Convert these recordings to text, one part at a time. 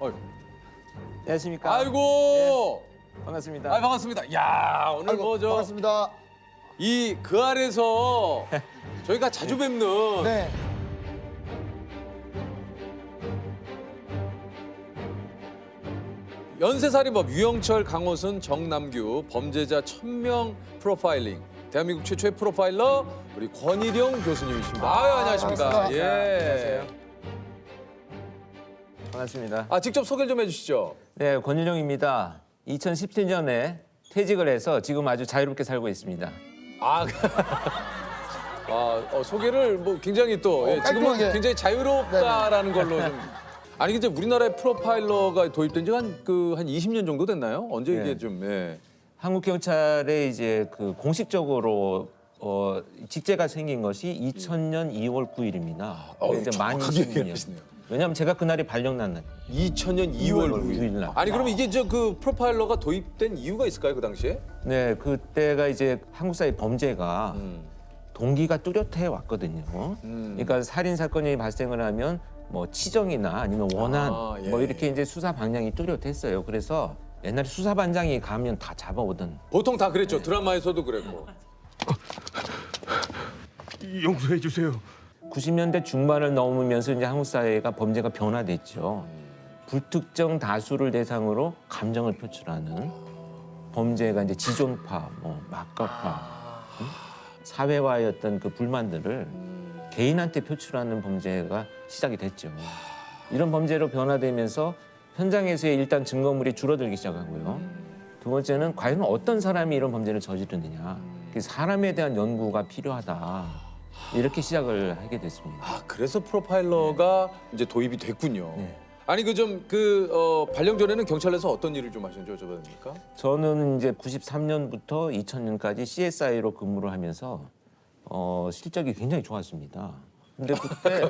어이. 안녕하십니까. 아이고. 반갑습니다. 반갑습니다. 야, 오늘 아이고, 뭐죠? 반갑습니다. 이 그 아래서 저희가 자주 뵙는 네. 연쇄살인범 유영철, 강호순, 정남규 범죄자 1000명 프로파일링. 대한민국 최초의 프로파일러 우리 권일용 교수님이십니다. 아유, 안녕하십니까. 반갑습니다. 예. 반갑습니다. 아, 직접 소개를 좀 해주시죠. 네, 권일용입니다. 2017년에 퇴직을 해서 지금 아주 자유롭게 살고 있습니다. 아, 소개를 뭐 굉장히 또 예, 지금은 깔끔하게. 굉장히 자유롭다라는 걸로 좀. 아니 이제 우리나라의 프로파일러가 도입된 지 한 20년 정도 됐나요? 언제 이게 네. 좀 예. 한국 경찰에 이제 그 공식적으로 직제가 생긴 것이 2000년 2월 9일입니다. 이제 만 정확하게 20년. 얘기하시네요. 왜냐하면 제가 그날이 발령난 날. 2000년 2월 9일. 9일 날. 아니 그러면 이게 저 그 프로파일러가 도입된 이유가 있을까요 그 당시에? 네, 그때가 이제 한국 사회 범죄가 음. 동기가 뚜렷해 왔거든요. 그러니까 살인 사건이 발생을 하면 뭐 치정이나 아니면 원한 예. 뭐 이렇게 이제 수사 방향이 뚜렷했어요. 그래서 옛날에 수사반장이 가면 다 잡아오던. 보통 다 그랬죠. 드라마에서도 그랬고. 용서해 주세요. 90년대 중반을 넘으면서 이제 한국 사회가 범죄가 변화됐죠. 불특정 다수를 대상으로 감정을 표출하는 범죄가 이제 지존파, 뭐 막가파, 사회와의 어떤 그 불만들을 개인한테 표출하는 범죄가 시작이 됐죠. 이런 범죄로 변화되면서 현장에서의 일단 증거물이 줄어들기 시작하고요. 두 번째는 과연 어떤 사람이 이런 범죄를 저지르느냐. 사람에 대한 연구가 필요하다. 이렇게 시작을 하게 됐습니다. 아 그래서 프로파일러가 이제 도입이 됐군요. 네. 아니 발령 전에는 경찰에서 어떤 일을 좀 하셨는지 여쭤봐도 됩니까? 저는 이제 93년부터 2000년까지 CSI로 근무를 하면서 실적이 굉장히 좋았습니다. 근데 그때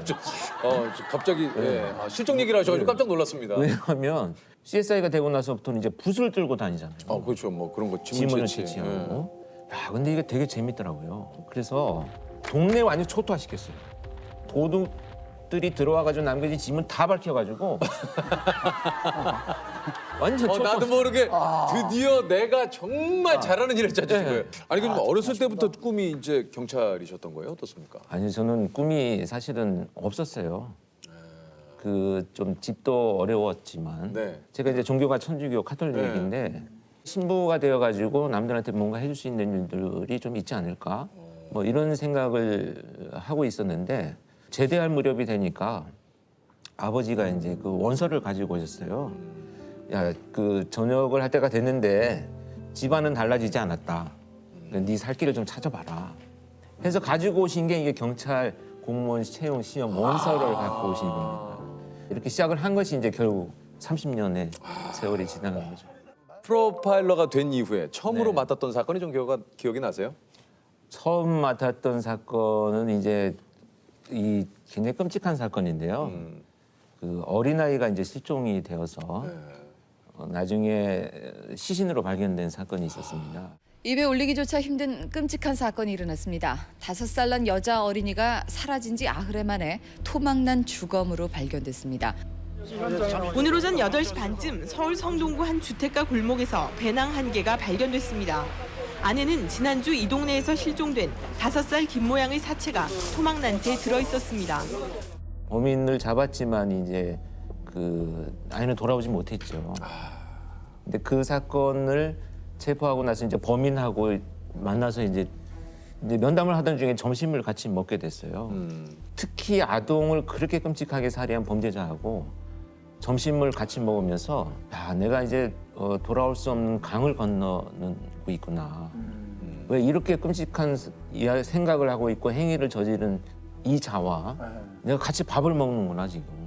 갑자기 예. 실종 얘기를 하셔가지고 깜짝 놀랐습니다. 왜냐하면 CSI가 되고 나서부터는 이제 붓을 들고 다니잖아요. 그렇죠. 뭐 그런 거 지문을 채취. 채취하고. 야, 근데 이게 되게 재밌더라고요. 그래서 동네 완전 초토화시켰어요. 도둑들이 들어와가지고 남겨진 지문 다 밝혀가지고 완전 초토화. 나도 모르게 드디어 내가 정말 잘하는 일을 찾으신 네. 거예요. 아니 그럼 어렸을 때부터 꿈이 이제 경찰이셨던 거예요? 어떻습니까? 아니 저는 꿈이 사실은 없었어요. 그 좀 집도 어려웠지만 네. 제가 이제 종교가 천주교 카톨릭인데 신부가 되어가지고 남들한테 뭔가 해줄 수 있는 일들이 좀 있지 않을까 뭐 이런 생각을 하고 있었는데 제대할 무렵이 되니까 아버지가 이제 그 원서를 가지고 오셨어요. 야, 그 전역을 할 때가 됐는데 집안은 달라지지 않았다. 네 살 길을 좀 찾아봐라. 해서 가지고 오신 게 이게 경찰 공무원 채용 시험 원서를 갖고 오신 겁니다. 이렇게 시작을 한 것이 이제 결국 30년의 세월이 지나간 거죠. 프로파일러가 된 이후에 처음으로 네. 맡았던 사건이 좀 기억이 나세요? 처음 맡았던 사건은 이제 이 굉장히 끔찍한 사건인데요. 그 어린아이가 이제 실종이 되어서 나중에 시신으로 발견된 사건이 있었습니다. 입에 올리기조차 힘든 끔찍한 사건이 일어났습니다. 5살 난 여자 어린이가 사라진 지 나흘 만에 토막난 주검으로 발견됐습니다. 오늘 오전 8시 반쯤 서울 성동구 한 주택가 골목에서 배낭 한 개가 발견됐습니다. 안에는 지난주 이 동네에서 실종된 5살 김모양의 사체가 토막난 채 들어있었습니다. 범인을 잡았지만 이제 그 아이는 돌아오지 못했죠. 근데 그 사건을 체포하고 나서 이제 범인하고 만나서 이제 면담을 하던 중에 점심을 같이 먹게 됐어요. 특히 아동을 그렇게 끔찍하게 살해한 범죄자하고 점심을 같이 먹으면서 야, 내가 이제 돌아올 수 없는 강을 건너고 있구나. 왜 이렇게 끔찍한 생각을 하고 있고 행위를 저지른 이 자와 내가 같이 밥을 먹는구나 지금.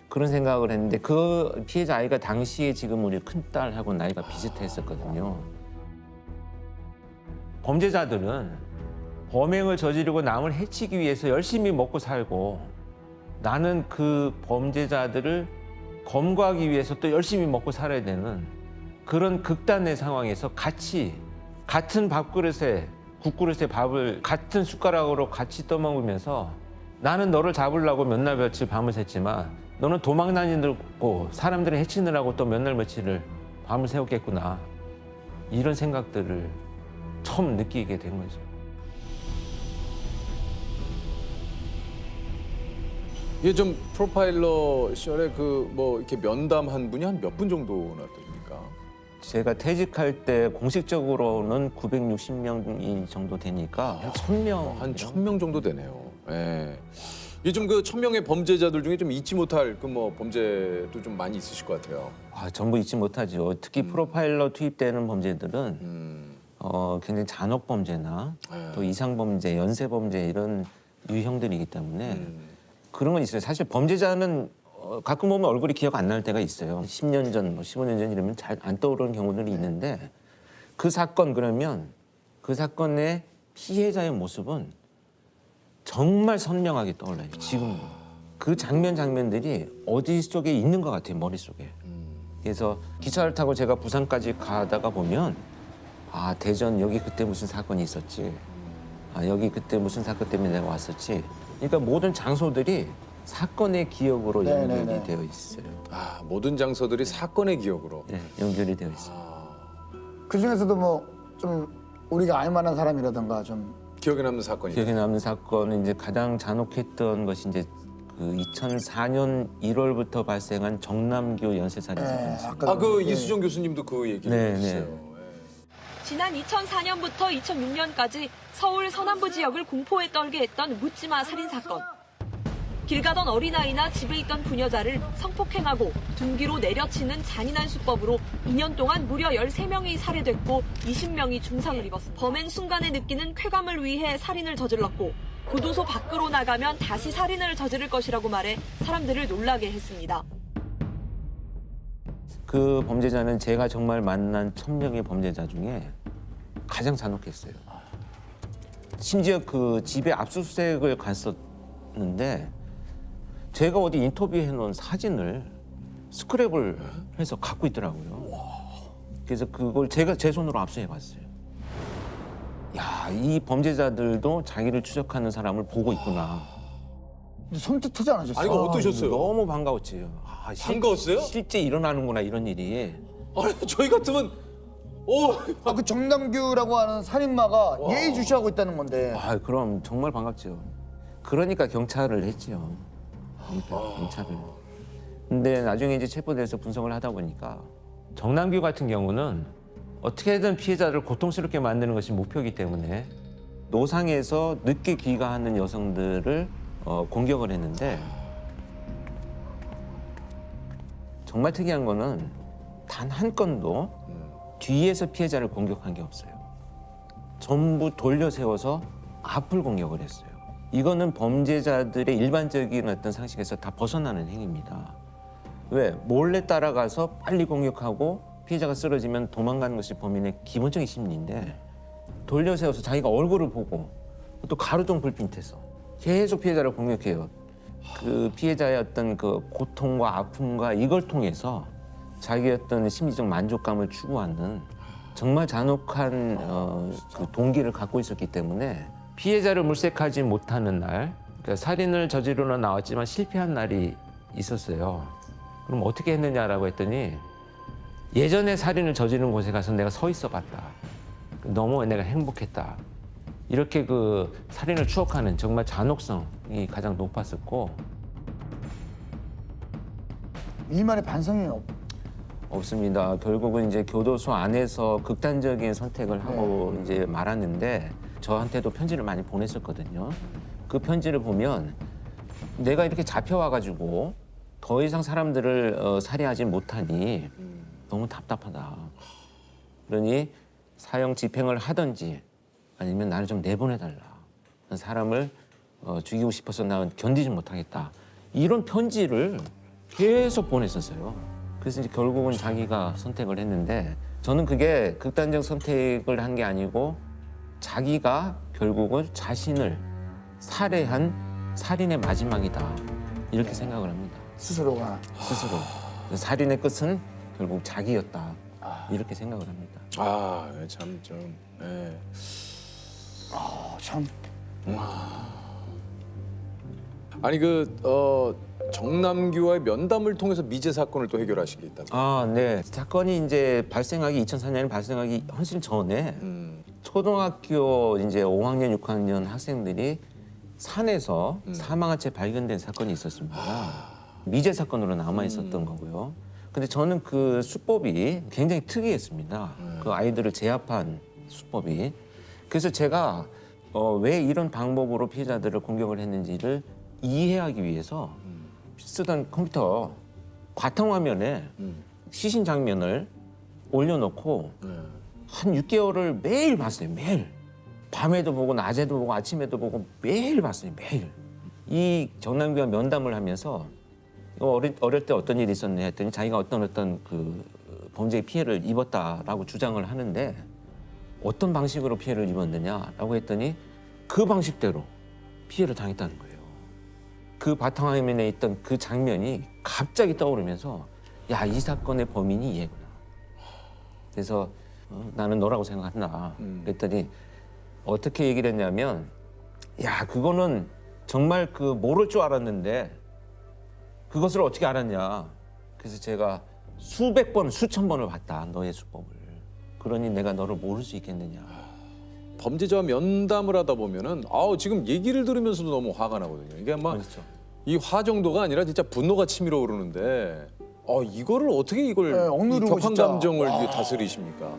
그런 생각을 했는데 그 피해자 아이가 당시에 지금 우리 큰딸하고 나이가 비슷했었거든요. 범죄자들은 범행을 저지르고 남을 해치기 위해서 열심히 먹고 살고 나는 그 범죄자들을 검거하기 위해서 또 열심히 먹고 살아야 되는 그런 극단의 상황에서 같이 같은 밥그릇에 국그릇에 밥을 같은 숟가락으로 같이 떠먹으면서 나는 너를 잡으려고 몇 날 며칠 밤을 샜지만 너는 도망 다니고 사람들을 해치느라고 또 몇 날 며칠을 밤을 새웠겠구나. 이런 생각들을 처음 느끼게 된 거죠. 이게 좀 프로파일러 시절에 그 뭐 이렇게 면담한 분이 한 몇 분 정도나 됩니까? 제가 퇴직할 때 공식적으로는 960명 정도 되니까 한 1000명. 한 1000명 정도 되네요. 예. 이게 좀 그 1000명의 범죄자들 중에 좀 잊지 못할 그 뭐 범죄도 좀 많이 있으실 것 같아요. 전부 잊지 못하죠. 특히 프로파일러 투입되는 범죄들은 굉장히 잔혹 범죄나 또 이상 범죄, 연쇄 범죄 이런 유형들이기 때문에 그런 건 있어요. 사실 범죄자는 가끔 보면 얼굴이 기억 안 날 때가 있어요. 10년 전, 뭐 15년 전 이러면 잘 안 떠오르는 경우들이 있는데 그 사건 그러면 그 사건의 피해자의 모습은 정말 선명하게 떠올라요. 지금 그 장면들이 어디 속에 있는 것 같아요. 머릿속에. 그래서 기차를 타고 제가 부산까지 가다가 보면 대전 여기 그때 무슨 사건이 있었지. 여기 그때 무슨 사건 때문에 내가 왔었지. 그러니까 모든 장소들이 사건의 기억으로 연결이 되어 있어요. 모든 장소들이 사건의 기억으로. 네, 연결이 되어 있어요. 그 중에서도 뭐 좀 우리가 알만한 사람이라든가 좀 기억에 남는 사건이. 기억에 남는 사건은 이제 가장 잔혹했던 것이 이제 그 2004년 1월부터 발생한 정남규 연쇄살인 사건이었어요. 그 이수정 교수님도 그 얘기를 네, 해주세요. 지난 2004년부터 2006년까지 서울 서남부 지역을 공포에 떨게 했던 묻지마 살인 사건. 길 가던 어린아이나 집에 있던 부녀자를 성폭행하고 둔기로 내려치는 잔인한 수법으로 2년 동안 무려 13명이 살해됐고 20명이 중상을 입었습니다. 범행 순간에 느끼는 쾌감을 위해 살인을 저질렀고 교도소 밖으로 나가면 다시 살인을 저지를 것이라고 말해 사람들을 놀라게 했습니다. 그 범죄자는 제가 정말 만난 1000명의 범죄자 중에 가장 잔혹했어요. 심지어 그 집에 압수수색을 갔었는데 제가 어디 인터뷰해 놓은 사진을 스크랩을 해서 갖고 있더라고요. 그래서 그걸 제가 제 손으로 압수해 봤어요. 이 범죄자들도 자기를 추적하는 사람을 보고 있구나. 섬뜩하지 않으셨어요? 이거 어떠셨어요? 너무 반가웠지요. 반가웠어요? 실제 일어나는구나 이런 일이. 저희 같으면 그 정남규라고 하는 살인마가 예의주시하고 있다는 건데. 그럼 정말 반갑죠. 그러니까 경찰을 했죠. 그러니까 경찰을. 근데 나중에 이제 체포돼서 분석을 하다 보니까 정남규 같은 경우는 어떻게든 피해자를 고통스럽게 만드는 것이 목표이기 때문에 노상에서 늦게 귀가하는 여성들을 공격을 했는데 정말 특이한 거는 단 한 건도 뒤에서 피해자를 공격한 게 없어요. 전부 돌려 세워서 앞을 공격을 했어요. 이거는 범죄자들의 일반적인 어떤 상식에서 다 벗어나는 행위입니다. 왜? 몰래 따라가서 빨리 공격하고 피해자가 쓰러지면 도망가는 것이 범인의 기본적인 심리인데 돌려 세워서 자기가 얼굴을 보고 또 가로등 불빛 밑에서 계속 피해자를 공격해요. 그 피해자의 어떤 그 고통과 아픔과 이걸 통해서 자기의 어떤 심리적 만족감을 추구하는 정말 잔혹한 그 동기를 갖고 있었기 때문에 피해자를 물색하지 못하는 날, 그러니까 살인을 저지르러 나왔지만 실패한 날이 있었어요. 그럼 어떻게 했느냐라고 했더니 예전에 살인을 저지른 곳에 가서 내가 서 있어 봤다. 너무 내가 행복했다. 이렇게 그 살인을 추억하는 정말 잔혹성이 가장 높았었고. 일말의 반성이 없습니다. 결국은 이제 교도소 안에서 극단적인 선택을 하고 이제 말았는데 저한테도 편지를 많이 보냈었거든요. 그 편지를 보면 내가 이렇게 잡혀와가지고 더 이상 사람들을 살해하지 못하니 너무 답답하다. 그러니 사형 집행을 하든지 아니면 나를 좀 내보내달라. 사람을 죽이고 싶어서 나 견디지 못하겠다. 이런 편지를 계속 보냈었어요. 그래서 이제 결국은 자기가 선택을 했는데 저는 그게 극단적 선택을 한 게 아니고 자기가 결국은 자신을 살해한 살인의 마지막이다. 이렇게 생각을 합니다. 스스로가. 스스로. 살인의 끝은 결국 자기였다. 이렇게 생각을 합니다. 참 좀. 참. 아니 정남규와의 면담을 통해서 미제 사건을 또 해결하신 게 있다고. 아, 네. 사건이 이제 2004년에 발생하기 훨씬 전에 초등학교 이제 5학년, 6학년 학생들이 산에서 사망한 채 발견된 사건이 있었습니다. 미제 사건으로 남아 있었던 거고요. 근데 저는 그 수법이 굉장히 특이했습니다. 그 아이들을 제압한 수법이. 그래서 제가 왜 이런 방법으로 피해자들을 공격을 했는지를 이해하기 위해서 쓰던 컴퓨터 바탕화면에 시신 장면을 올려놓고 한 6개월을 매일 봤어요. 매일. 밤에도 보고 낮에도 보고 아침에도 보고 매일 봤어요. 매일. 이 정남규와 면담을 하면서 어릴 때 어떤 일이 있었냐 했더니 자기가 어떤 그 범죄의 피해를 입었다라고 주장을 하는데 어떤 방식으로 피해를 입었느냐라고 했더니 그 방식대로 피해를 당했다는 거예요. 그 바탕화면에 있던 그 장면이 갑자기 떠오르면서 야, 이 사건의 범인이 얘구나. 그래서 나는 너라고 생각한다. 그랬더니 어떻게 얘기를 했냐면 야, 그거는 정말 그 모를 줄 알았는데 그것을 어떻게 알았냐. 그래서 제가 수백 번, 수천 번을 봤다. 너의 수법을. 그러니 내가 너를 모를 수 있겠느냐. 범죄자와 면담을 하다 보면은 지금 얘기를 들으면서도 너무 화가 나거든요. 이게 아마 그렇죠. 이 화 정도가 아니라 진짜 분노가 치밀어 오르는데 이거를 어떻게 이걸 네, 억누르고 이 격한 진짜. 감정을 이게 다스리십니까?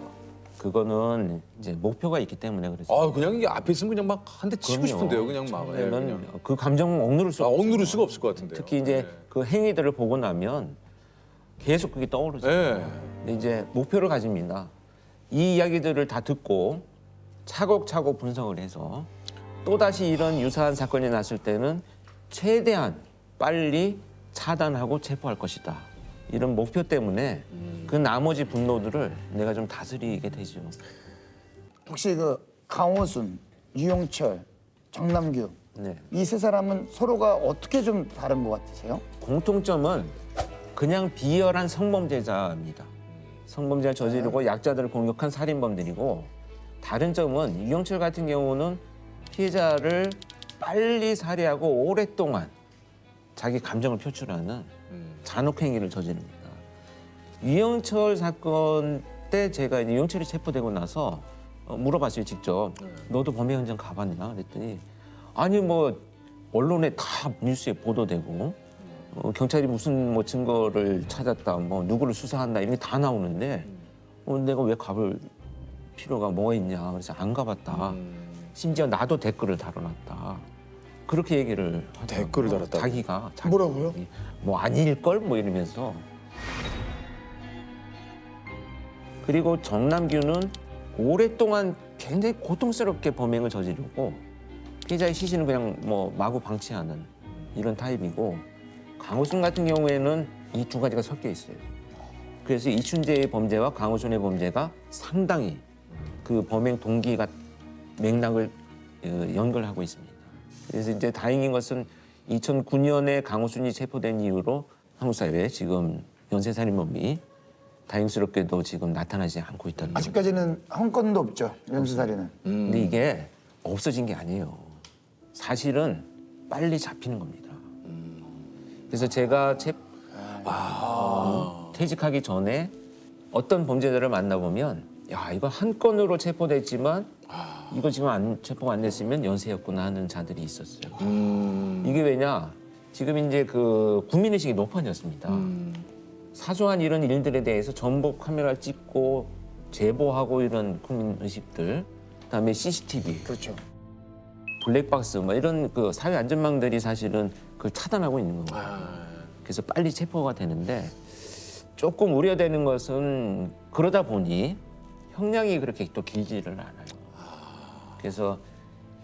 그거는 이제 목표가 있기 때문에 그렇죠. 그냥 이게 앞에 있으면 그냥 막 한 대 치고 그럼요. 싶은데요. 그냥 막. 예, 그러면 그냥. 그 감정은 억누를 수 없죠. 억누를 수가 없을 것 같은데요. 특히 이제 그 행위들을 보고 나면 계속 그게 떠오르죠. 네. 근데 이제 목표를 가집니다. 이 이야기들을 다 듣고 차곡차곡 분석을 해서 또다시 이런 유사한 사건이 났을 때는 최대한 빨리 차단하고 체포할 것이다. 이런 목표 때문에 그 나머지 분노들을 내가 좀 다스리게 되죠. 혹시 그 강호순, 유영철, 정남규 네. 이 세 사람은 서로가 어떻게 좀 다른 것 같으세요? 공통점은 그냥 비열한 성범죄자입니다. 성범죄를 저지르고 약자들을 공격한 살인범들이고 다른 점은 유영철 같은 경우는 피해자를 빨리 살해하고 오랫동안 자기 감정을 표출하는 잔혹행위를 저지릅니다. 유영철 사건 때 제가 이제 유영철이 체포되고 나서 물어봤어요, 직접. 너도 범행 현장 가봤냐? 그랬더니 아니 뭐 언론에 다 뉴스에 보도되고 경찰이 무슨 뭐 증거를 찾았다, 뭐 누구를 수사한다 이런 게 다 나오는데 내가 왜 가볼 필요가 뭐가 있냐? 그래서 안 가봤다. 심지어 나도 댓글을 달아놨다. 그렇게 얘기를 하더라고요. 댓글을 달았다고? 자기가 뭐라고요? 뭐 아닐걸 뭐 이러면서. 그리고 정남규는 오랫동안 굉장히 고통스럽게 범행을 저지르고 피해자의 시신을 그냥 뭐 마구 방치하는 이런 타입이고 강호순 같은 경우에는 이 두 가지가 섞여 있어요. 그래서 이춘재의 범죄와 강호순의 범죄가 상당히 그 범행 동기가 맥락을 연결하고 있습니다. 그래서 이제 다행인 것은 2009년에 강호순이 체포된 이후로 한국 사회에 지금 연쇄살인범이 다행스럽게도 지금 나타나지 않고 있다는 거죠. 아직까지는 한 건도 없죠, 연쇄살인은. 근데 이게 없어진 게 아니에요. 사실은 빨리 잡히는 겁니다. 그래서 제가 퇴직하기 전에 어떤 범죄자를 만나보면 야, 이거 한 건으로 체포됐지만 이거 지금 체포가 안 됐으면 연쇄였구나 하는 자들이 있었어요. 이게 왜냐? 지금 이제 그 국민의식이 높아졌습니다. 사소한 이런 일들에 대해서 전부 카메라를 찍고 제보하고 이런 국민의식들, 그다음에 CCTV, 그렇죠. 블랙박스 뭐 이런 그 사회 안전망들이 사실은 그걸 차단하고 있는 거예요. 그래서 빨리 체포가 되는데 조금 우려되는 것은 그러다 보니 형량이 그렇게 또 길지를 않아요. 그래서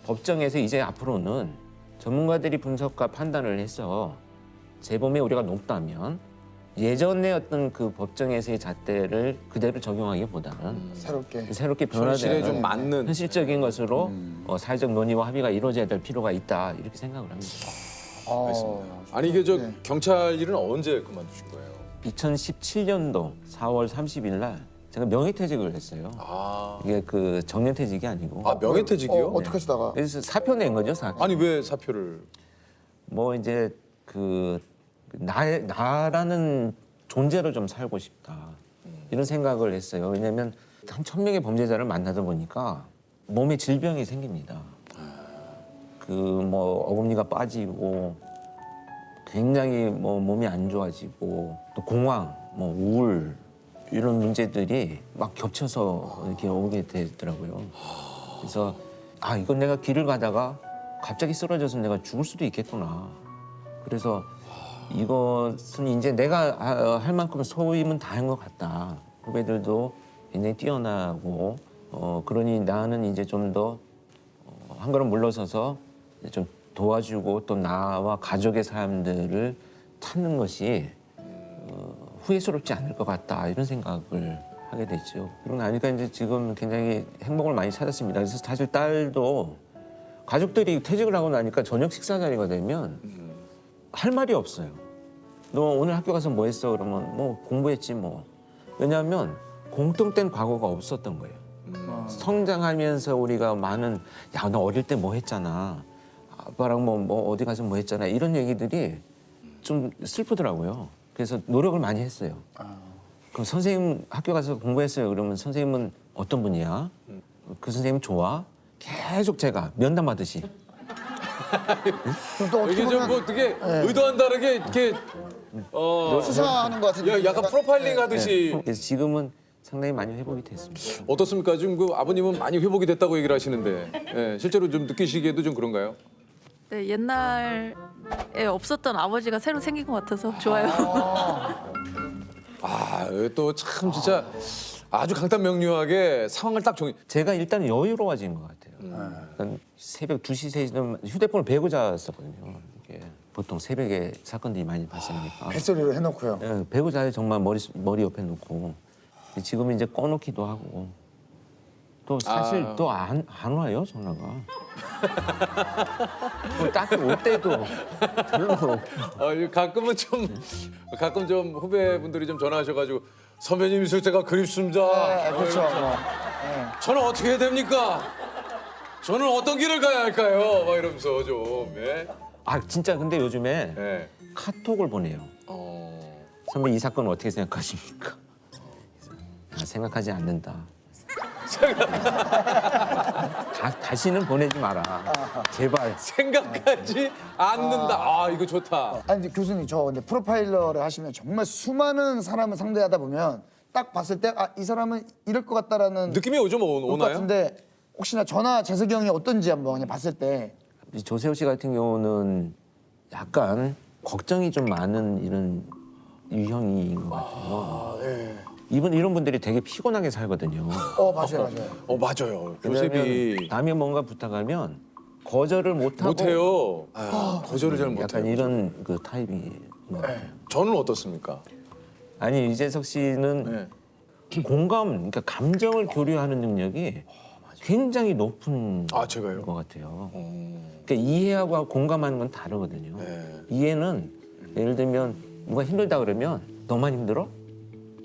법정에서 이제 앞으로는 전문가들이 분석과 판단을 해서 재범의 우려가 높다면 예전의 어떤 그 법정에서의 잣대를 그대로 적용하기보다는 새롭게 현실에 좀 변화되는 맞는. 현실적인 것으로 사회적 논의와 합의가 이루어져야 될 필요가 있다 이렇게 생각을 합니다. 아니 이게 저 네. 경찰 일은 언제 그만두신 거예요? 2017년도 4월 30일 날 제가 명예퇴직을 했어요. 이게 그 정년퇴직이 아니고. 명예퇴직이요? 어떻게 하시다가? 그래서 사표 낸 거죠, 사표. 아니 왜 사표를? 뭐 이제 나라는 존재로 좀 살고 싶다 이런 생각을 했어요. 왜냐하면 한 1000명의 범죄자를 만나다 보니까 몸에 질병이 생깁니다. 뭐 어금니가 빠지고 굉장히 뭐 몸이 안 좋아지고 또 공황, 뭐 우울 이런 문제들이 막 겹쳐서 이렇게 오게 되더라고요. 그래서 이건 내가 길을 가다가 갑자기 쓰러져서 내가 죽을 수도 있겠구나. 그래서 이것은 이제 내가 할 만큼 소임은 다 한 것 같다. 후배들도 굉장히 뛰어나고 그러니 나는 이제 좀 더 한 걸음 물러서서 좀 도와주고 또 나와 가족의 사람들을 찾는 것이 후회스럽지 않을 것 같다 이런 생각을 하게 됐죠. 그러고 나니까 이제 지금 굉장히 행복을 많이 찾았습니다. 그래서 사실 딸도 가족들이 퇴직을 하고 나니까 저녁 식사 자리가 되면 할 말이 없어요. 너 오늘 학교 가서 뭐 했어? 그러면 뭐 공부했지 뭐. 왜냐하면 공통된 과거가 없었던 거예요. 성장하면서 우리가 많은 너 어릴 때 뭐 했잖아. 아빠랑 뭐 어디 가서 뭐 했잖아. 이런 얘기들이 좀 슬프더라고요. 그래서 노력을 많이 했어요. 그럼 선생님 학교 가서 공부했어요. 그러면 선생님은 어떤 분이야? 그 선생님 좋아? 계속 제가 면담하듯이. 그럼 또 어떻게 이게 좀 보면 뭐 되게 의도한 다르게 이렇게 수사하는 것 같은데. 약간 프로파일링 하듯이. 그래서 지금은 상당히 많이 회복이 됐습니다. 어떻습니까? 지금 그 아버님은 많이 회복이 됐다고 얘기를 하시는데 실제로 좀 느끼시기에도 좀 그런가요? 네, 옛날에 없었던 아버지가 새로 생긴 것 같아서 좋아요. 또 참 진짜 아주 강단명료하게 상황을 딱 정리. 제가 일단 여유로워진 것 같아요. 그러니까 새벽 2시, 3시는 휴대폰을 베고 잤었거든요. 이게 보통 새벽에 사건들이 많이 발생하니까. 뱃소리로 해놓고요. 네, 베고 자요 정말 머리 옆에 놓고. 지금은 이제 꺼놓기도 하고. 또 사실 또 안 와요 전화가. 뭐 딱히 올 때도 별로. 가끔 좀 후배분들이 좀 전화하셔가지고 선배님 있을 때가 그립습니다. 그렇죠. 저는 어떻게 해야 됩니까? 저는 어떤 길을 가야 할까요? 막 이러면서 좀. 예. 진짜 근데 요즘에 예. 카톡을 보내요. 선배 이 사건 어떻게 생각하십니까? 생각하지 않는다. 다시는 보내지 마라. 제발. 생각하지 않는다. 이거 좋다. 아니 근데 교수님 저 근데 프로파일러를 하시면 정말 수많은 사람을 상대하다 보면 딱 봤을 때 이 사람은 이럴 것 같다라는 느낌이 요즘 올 것 오나요? 같은데 혹시나 저나 재석이 형이 어떤지 한번 그냥 봤을 때 조세호 씨 같은 경우는 약간 걱정이 좀 많은 이런 유형인 것 같아요. 이런 분들이 되게 피곤하게 살거든요. 맞아요. 맞아요. 왜냐하면 조셉이 남이 뭔가 부탁하면 거절을 못하고 못해요. 거절을 잘 약간 못해요. 이런 그 타입인 것 같아요. 저는 어떻습니까? 아니 이재석 씨는 네. 공감, 그러니까 감정을 교류하는 능력이 굉장히 높은 제가요? 것 같아요. 그러니까 이해하고 공감하는 건 다르거든요. 네. 이해는 예를 들면 누가 힘들다 그러면 너만 힘들어?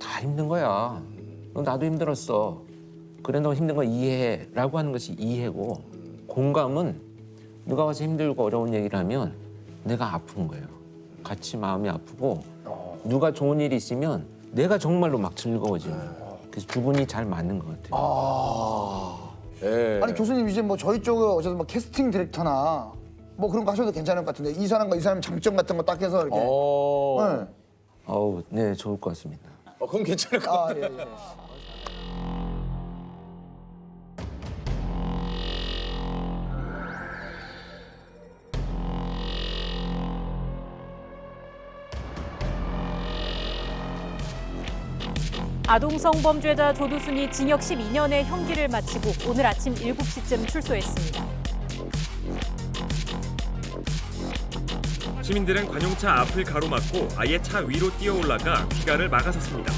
다 힘든 거야. 나도 힘들었어. 그래 너 힘든 거 이해해라고 하는 것이 이해고 공감은 누가 와서 힘들고 어려운 얘기를 하면 내가 아픈 거예요. 같이 마음이 아프고 누가 좋은 일이 있으면 내가 정말로 막 즐거워지는 거예요. 그래서 두 분이 잘 맞는 것 같아요. 예. 아니 교수님 이제 뭐 저희 쪽에 어쨌든 뭐 캐스팅 디렉터나 뭐 그런 거 하셔도 괜찮을 것 같은데 이 사람과 이 사람 장점 같은 거 딱 해서 이렇게 네, 좋을 것 같습니다. 그럼 괜찮을 것 같아요. 예. 아동성범죄자 조두순이 징역 12년의 형기를 마치고 오늘 아침 7시쯤 출소했습니다. 시민들은 관용차 앞을 가로막고 아예 차 위로 뛰어 올라가 귀가를 막아섰습니다.